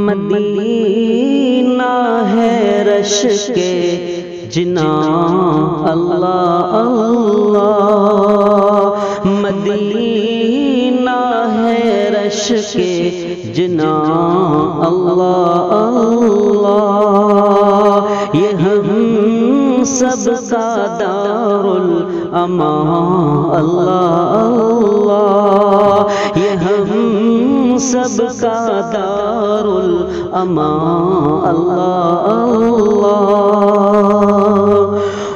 مدینہ ہے رش کے جنا اللہ اللہ، مدینہ ہے رش کے جنا اللہ اللہ، یہ ہم سب کا دار الامان اللہ اللہ، یہ ہم سب کا دار الامان اللہ اللہ،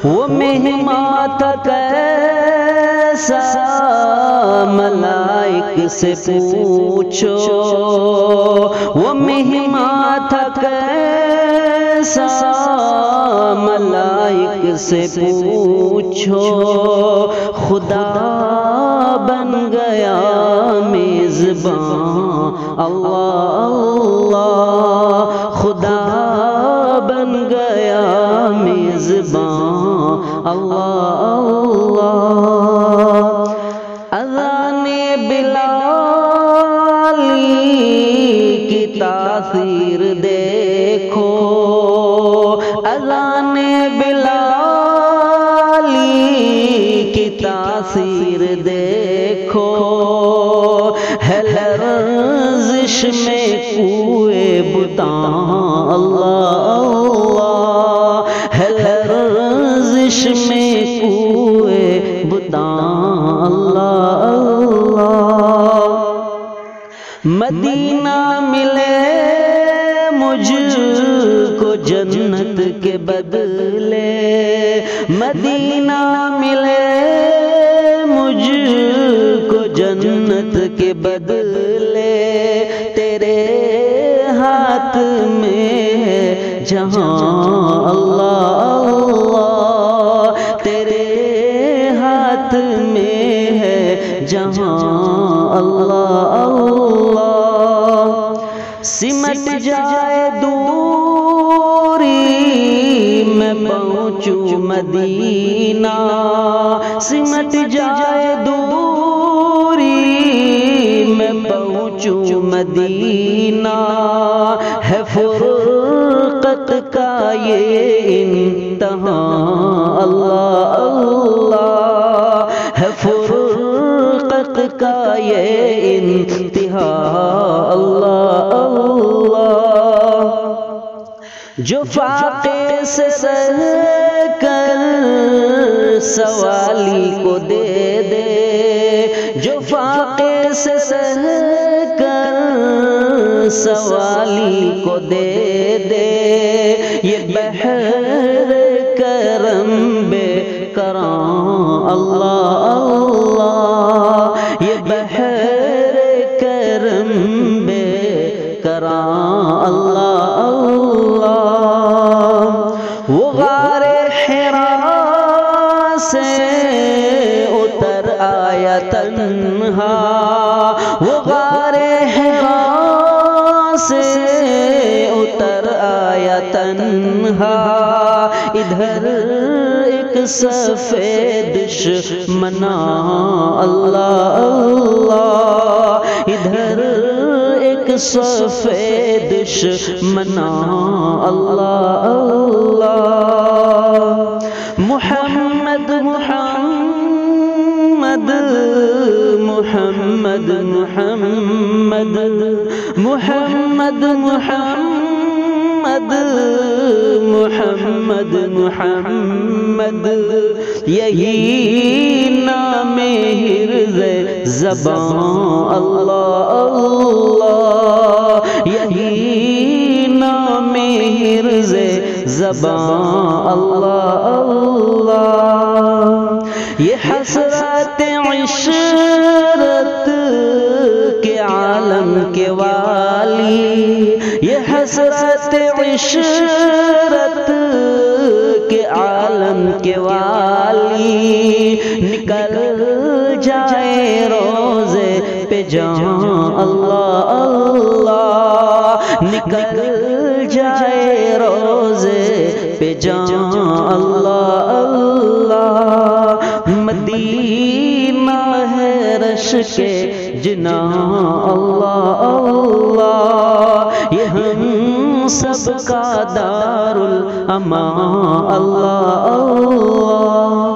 وہ مہمان تھا کیسا ملائک سے پوچھو، وہ مہمان تھا کیسا ملائک سے پوچھو، خدا بن گیا میزبان اللہ اللہ، خدا بن گیا میزبان اللہ اللہ، اذان بلالی کی تاثیر دیکھو، اذان بلالی کی تاثیر دیکھو، ہے لرزش میں کوئے بتاں اللہ اللہ، ہے لرزش میں کوئے بتاں اللہ اللہ، مدینہ ملے مجھ کو جنت کے بدلے، مدینہ ملے مجھ کو جنت کے بدلے، تیرے ہاتھ میں ہے جہاں اللہ اللہ، تیرے ہاتھ میں ہے جہاں اللہ اللہ، سمٹ جائے دوری میں پہنچوں مدینہ، سمٹ جائے دوری میں پہنچوں مدینہ، ہے فرقت کا یہ انتہا اللہ اللہ، ہے فرقت کا یہ انتہا اللہ اللہ، جو فاقے سے سر کر سوالی کو دے دے، جو فاقے سے سر کر سوالی کو دے دے، یہ بحر کرم بے کراں اللہ اللہ، یہ بحر کرم بے کراں اللہ اللہ، وہ غار حرا سے اتر آیا تنہا، وہ غار حرا سے اتر آیا تنہا، ادھر ایک سفید دشمنا اللہ اللہ، ادھر ایک سفید دشمنا اللہ اللہ، محمد محمد محمد محمد محمد محمد محمد محمد، یہی نام حرز زبان اللہ اللہ، یہی نام حرز زبان اللہ اللہ، یہ حسرت عشرت کے عالم کے والی، یہ حسرت عشرت کے عالم کے والی، نکل جائے روزے پہ جان اللہ اللہ، نکل جائے روزے پہ جان اللہ اللہ، مدینہ ہے رش عرش کے جنا اللہ اللہ، یہ ہم سب کا دار الامان اللہ اللہ۔